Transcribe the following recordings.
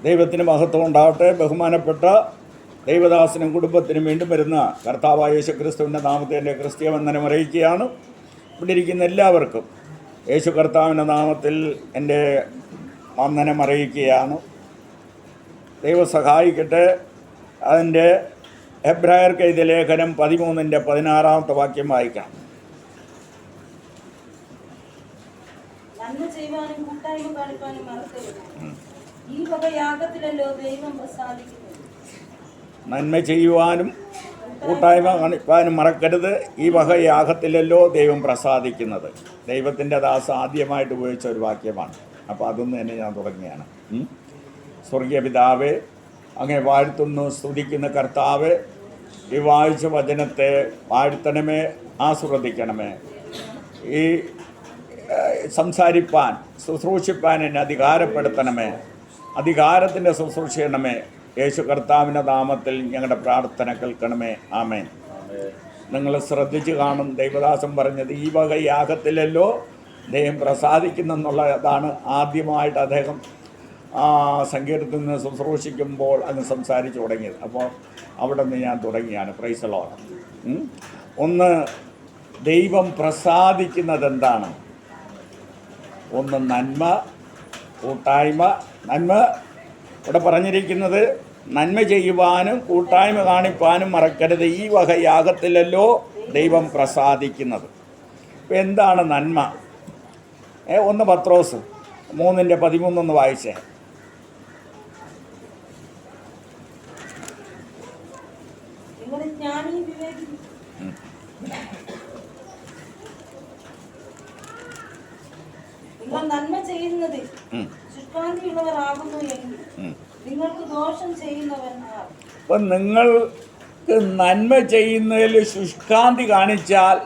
ദൈവത്തിന് മഹത്വം ഉണ്ടാവട്ടെ. ബഹുമാനപ്പെട്ട ദൈവദാസനും കുടുംബത്തിനും വീണ്ടും വരുന്ന കർത്താവായ യേശുക്രിസ്തുവിൻ്റെ നാമത്തെ എൻ്റെ ക്രിസ്തീയ വന്ദനം അറിയിക്കുകയാണ്. ഇവിടെ ഇരിക്കുന്ന എല്ലാവർക്കും യേശു കർത്താവിൻ്റെ നാമത്തിൽ എൻ്റെ വന്ദനം അറിയിക്കുകയാണ്. ദൈവം സഹായിക്കട്ടെ. അതിൻ്റെ എബ്രായർക്ക് എഴുതിയ ലേഖനം 13:16 വാക്യം വായിക്കാം. നന്മ ചെയ്യുവാനും കൂട്ടായ്മ കാണിപ്പാനും മറക്കരുത്. ഈ വക യാഗത്തിലല്ലോ ദൈവം പ്രസാദിക്കുന്നത്. ദൈവത്തിൻ്റെ ദാസ ആദ്യമായിട്ട് ഉപയോഗിച്ച ഒരു വാക്യമാണ്. അപ്പോൾ അതൊന്ന് തന്നെ ഞാൻ തുടങ്ങിയാണ്. സ്വർഗീയ പിതാവേ, അങ്ങനെ വാഴ്ത്തുന്നു സ്തുതിക്കുന്ന കർത്താവേ, ഈ വായിച്ച വചനത്തെ വാഴ്ത്തണമേ, ആസ്വദിക്കണമേ. ഈ സംസാരിപ്പാൻ ശുശ്രൂഷിപ്പാൻ എന്നെ അധികാരപ്പെടുത്തണമേ. അധികാരത്തിൻ്റെ ശുശ്രൂഷ ചെയ്യണമേ. യേശു കർത്താവിൻ്റെ നാമത്തിൽ ഞങ്ങളുടെ പ്രാർത്ഥന കേൾക്കണമേ. ആമേൻ. നിങ്ങൾ ശ്രദ്ധിച്ച് കാണും, ദൈവദാസൻ പറഞ്ഞത് ഈ വക യാഗത്തിലല്ലോ ദൈവം പ്രസാദിക്കുന്നെന്നുള്ളതാണ് ആദ്യമായിട്ട് അദ്ദേഹം സങ്കീർത്തനത്തിൽ നിന്ന് ശുശ്രൂഷിക്കുമ്പോൾ അങ്ങ് സംസാരിച്ച് തുടങ്ങിയത്. അപ്പോൾ അവിടെ നിന്ന് ഞാൻ തുടങ്ങിയാണ്. Praise the Lord. ഒന്ന്, ദൈവം പ്രസാദിക്കുന്നത് എന്താണ്? ഒന്ന് നന്മ, കൂട്ടായ്മ. നന്മ ഇവിടെ പറഞ്ഞിരിക്കുന്നത് നന്മ ചെയ്യുവാനും കൂട്ടായ്മ കാണിപ്പാനും മറക്കരുത്. ഈ വക യാഗത്തിലല്ലോ ദൈവം പ്രസാദിക്കുന്നത്. ഇപ്പം എന്താണ് നന്മ? 1 പത്രോസ് 3:13 വായിച്ചേ. നന്മ ചെയ്യുന്നതിൽ ശുഷ്കാന്തിയുള്ളവരാകുന്നു എങ്കിൽ നിങ്ങൾക്ക് ദോഷം ചെയ്യുന്നവനാർ. അപ്പം നിങ്ങൾക്ക് നന്മ ചെയ്യുന്നതിൽ ശുഷ്കാന്തി കാണിച്ചാൽ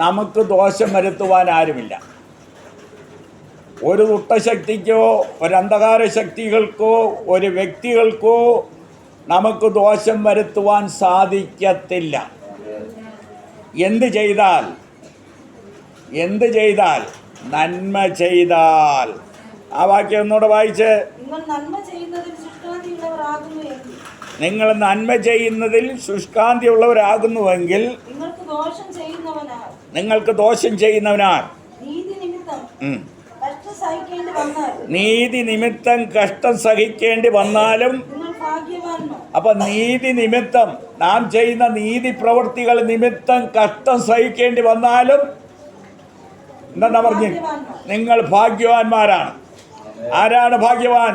നമുക്ക് ദോഷം വരുത്തുവാൻ ആരുമില്ല. ഒരു ദുഷ്ടശക്തിക്കോ ഒരു അന്ധകാര ശക്തികൾക്കോ ഒരു വ്യക്തികൾക്കോ നമുക്ക് ദോഷം വരുത്തുവാൻ സാധിക്കത്തില്ല. എന്ത് ചെയ്താൽ നന്മ ചെയ്താൽ. ആ വാക്യം ഒന്നുകൂടെ വായിച്ച്. നിങ്ങൾ നന്മ ചെയ്യുന്നതിൽ ശുഷ്കാന്തി ഉള്ളവരാകുന്നുവെങ്കിൽ നിങ്ങൾക്ക് ദോഷം ചെയ്യുന്നവനാർ. നീതി നിമിത്തം കഷ്ടം സഹിക്കേണ്ടി വന്നാലും. അപ്പൊ നീതി നിമിത്തം, നാം ചെയ്യുന്ന നീതി പ്രവൃത്തികൾ നിമിത്തം കഷ്ടം സഹിക്കേണ്ടി വന്നാലും എന്താ പറഞ്ഞു? നിങ്ങൾ ഭാഗ്യവാന്മാരാണ്. ആരാണ് ഭാഗ്യവാൻ?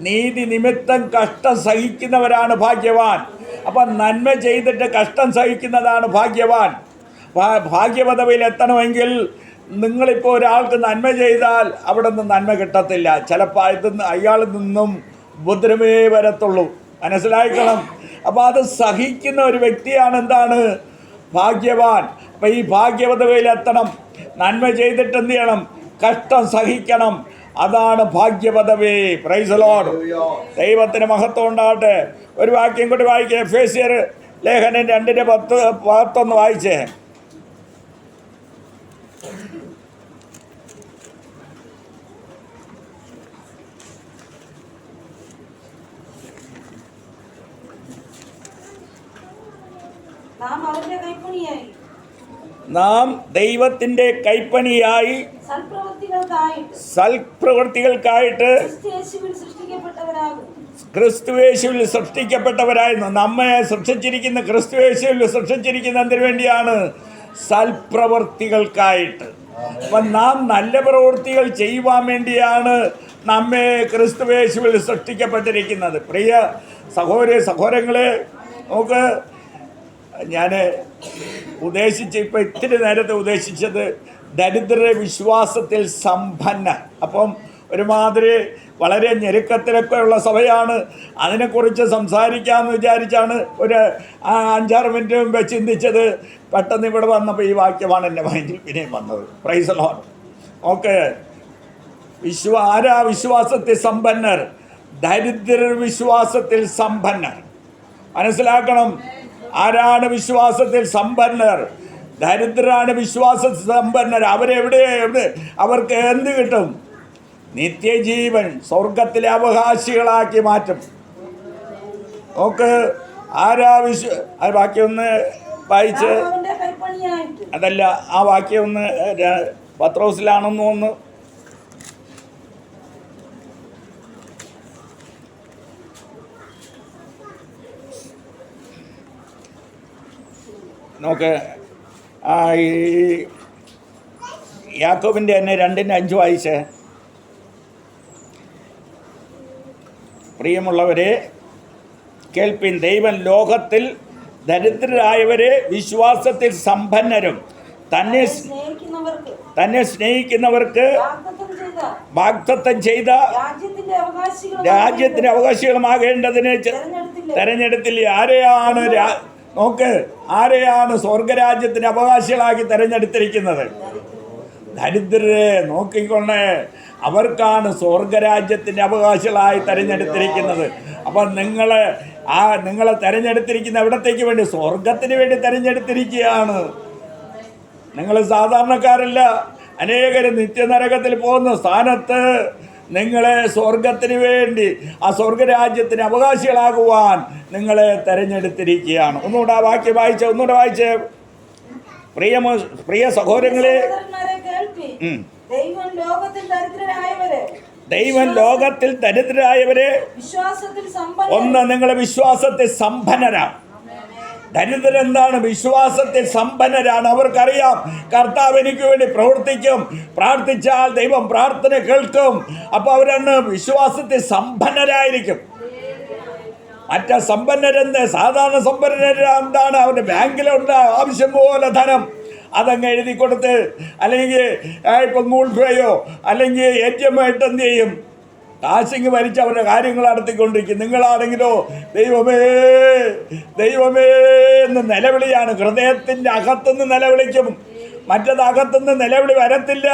നീതി നിമിത്തം കഷ്ടം സഹിക്കുന്നവരാണ് ഭാഗ്യവാൻ. അപ്പം നന്മ ചെയ്തിട്ട് കഷ്ടം സഹിക്കുന്നതാണ് ഭാഗ്യവാൻ. ഭാഗ്യപദവിയിൽ എത്തണമെങ്കിൽ നിങ്ങളിപ്പോൾ ഒരാൾക്ക് നന്മ ചെയ്താൽ അവിടെ നിന്ന് നന്മ കിട്ടത്തില്ല. ചിലപ്പോൾ അയാളിൽ നിന്നും ഉപദ്രവമേ വരത്തുള്ളൂ. മനസ്സിലാക്കണം. അപ്പോൾ അത് സഹിക്കുന്ന ഒരു വ്യക്തിയാണ് എന്താണ്? ഭാഗ്യവാൻ. അപ്പം ഈ ഭാഗ്യപദവിയിൽ എത്തണം. നന്മ ചെയ്തിട്ട് എന്ത് ചെയ്യണം? കഷ്ടം സഹിക്കണം. അതാണ് ഭാഗ്യപദവി. Price the Lord. ദൈവത്തിന് മഹത്വം ഉണ്ടാകട്ടെ. ഒരു വാക്യം കൂടി വായിക്കേ. എഫേസ്യർ ലേഖനം 2:10 വായിച്ചേ. നാം ദൈവത്തിൻ്റെ കൈപ്പണിയായി സൽപ്രവൃത്തികൾക്കായിട്ട് ക്രിസ്തുയേശുവിൽ സൃഷ്ടിക്കപ്പെട്ടവരായിരുന്നു. നമ്മെ സൃഷ്ടിച്ചിരിക്കുന്ന ക്രിസ്തുയേശുവിൽ സൃഷ്ടിച്ചിരിക്കുന്ന എന്തിനു വേണ്ടിയാണ്? സൽപ്രവൃത്തികൾക്കായിട്ട്. അപ്പം നാം നല്ല പ്രവൃത്തികൾ ചെയ്യുവാൻ വേണ്ടിയാണ് നമ്മെ ക്രിസ്തുയേശുവിൽ സൃഷ്ടിക്കപ്പെട്ടിരിക്കുന്നത്. പ്രിയ സഹോദരങ്ങളെ, നമുക്ക് ഞാൻ ഇപ്പം ഇത്തിരി നേരത്തെ ഉദ്ദേശിച്ചത് ദരിദ്ര വിശ്വാസത്തിൽ സമ്പന്നർ. അപ്പം ഒരുമാതിരി വളരെ ഞെരുക്കത്തിലൊക്കെ ഉള്ള സഭയാണ്. അതിനെക്കുറിച്ച് സംസാരിക്കാമെന്ന് വിചാരിച്ചാണ് ഒരു 5-6 മിനിറ്റ് മുമ്പ് ചിന്തിച്ചത്. പെട്ടെന്ന് ഇവിടെ വന്നപ്പോൾ ഈ വാക്യമാണ് എൻ്റെ മൈൻഡിൽ പിന്നെയും വന്നത്. Price the Lord. ഓക്കെ. ആരാ വിശ്വാസത്തിൽ സമ്പന്നർ? ദരിദ്ര വിശ്വാസത്തിൽ സമ്പന്നർ. മനസ്സിലാക്കണം. ആരാണ് വിശ്വാസത്തിൽ സമ്പന്നർ? ദരിദ്രരാണ് വിശ്വാസത്തിൽ സമ്പന്നർ. അവരെവിടെ? അവർക്ക് എന്ത് കിട്ടും? നിത്യജീവൻ സ്വർഗത്തിലെ അവകാശികളാക്കി മാറ്റും. നോക്ക്, ആരാ ആ വാക്യം ഒന്ന് വായിച്ച്. അവന്റെ കൈപ്പണിയായിട്ട് അതല്ല, ആ വാക്യം ഒന്ന് പത്രോസിലാണെന്ന് തോന്നുന്നു. നോക്ക്, ഈ യാക്കോബിൻ്റെ തന്നെ 2:5 വായിച്ചേ. പ്രിയമുള്ളവരെ കേൾപ്പിൻ, ദൈവം ലോകത്തിൽ ദരിദ്രരായവരെ വിശ്വാസത്തിൽ സമ്പന്നരും തന്നെ സ്നേഹിക്കുന്നവർക്ക് വാഗ്ദത്തം ചെയ്ത രാജ്യത്തിന്റെ അവകാശികളുമാകേണ്ടതിന് തെരഞ്ഞെടുത്തില്ല. ആരെയാണ് നോക്ക്, ആരെയാണ് സ്വർഗരാജ്യത്തിന് അവകാശികളാക്കി തെരഞ്ഞെടുത്തിരിക്കുന്നത്? ദരിദ്രരെ നോക്കിക്കൊണ്ട് അവർക്കാണ് സ്വർഗരാജ്യത്തിൻ്റെ അവകാശികളായി തെരഞ്ഞെടുത്തിരിക്കുന്നത്. അപ്പം നിങ്ങളെ തെരഞ്ഞെടുത്തിരിക്കുന്ന എവിടത്തേക്ക് വേണ്ടി? സ്വർഗത്തിന് വേണ്ടി തെരഞ്ഞെടുത്തിരിക്കുകയാണ്. നിങ്ങൾ സാധാരണക്കാരല്ല. അനേകർ നിത്യനരകത്തിൽ പോകുന്ന സ്ഥാനത്ത് നിങ്ങളെ സ്വർഗത്തിന് വേണ്ടി, ആ സ്വർഗരാജ്യത്തിന് അവകാശികളാകുവാൻ നിങ്ങളെ തെരഞ്ഞെടുത്തിരിക്കുകയാണ്. ഒന്നുകൂടെ ആ വാക്യം വായിച്ചേ, ഒന്നുകൂടെ വായിച്ചേ. പ്രിയ സഹോദരങ്ങളെ, ദൈവം ലോകത്തിൽ ദരിദ്രരായവരെ ഒന്ന്, നിങ്ങളെ വിശ്വാസത്തിൽ സമ്പന്നരാണ്. ദരിദ്രരെന്താണ്? വിശ്വാസത്തിൽ സമ്പന്നരാണ്. അവർക്കറിയാം കർത്താവ് എനിക്ക് വേണ്ടി പ്രവർത്തിക്കും, പ്രാർത്ഥിച്ചാൽ ദൈവം പ്രാർത്ഥന കേൾക്കും. അപ്പോൾ അവരന്ന് വിശ്വാസത്തിൽ സമ്പന്നരായിരിക്കും. മറ്റേ സമ്പന്നരെന്ന്, സാധാരണ സമ്പന്നരെന്താണ്? അവരുടെ ബാങ്കിലുണ്ട് ആവശ്യം പോലെ ധനം, അതങ്ങ് എഴുതി കൊടുത്ത്, അല്ലെങ്കിൽ ഇപ്പം ഗൂഗിൾ പേയോ അല്ലെങ്കിൽ ATM ആയിട്ട് എന്ത് ചെയ്യും? കാശിങ് വലിച്ച് അവരുടെ കാര്യങ്ങൾ നടത്തിക്കൊണ്ടിരിക്കും. നിങ്ങളാണെങ്കിലോ ദൈവമേ ദൈവമേ എന്ന് നിലവിളിയാണ്. ഹൃദയത്തിൻ്റെ അകത്തുനിന്ന് നിലവിളിക്കും, മറ്റത് അകത്തുനിന്ന് നിലവിളി വരത്തില്ല.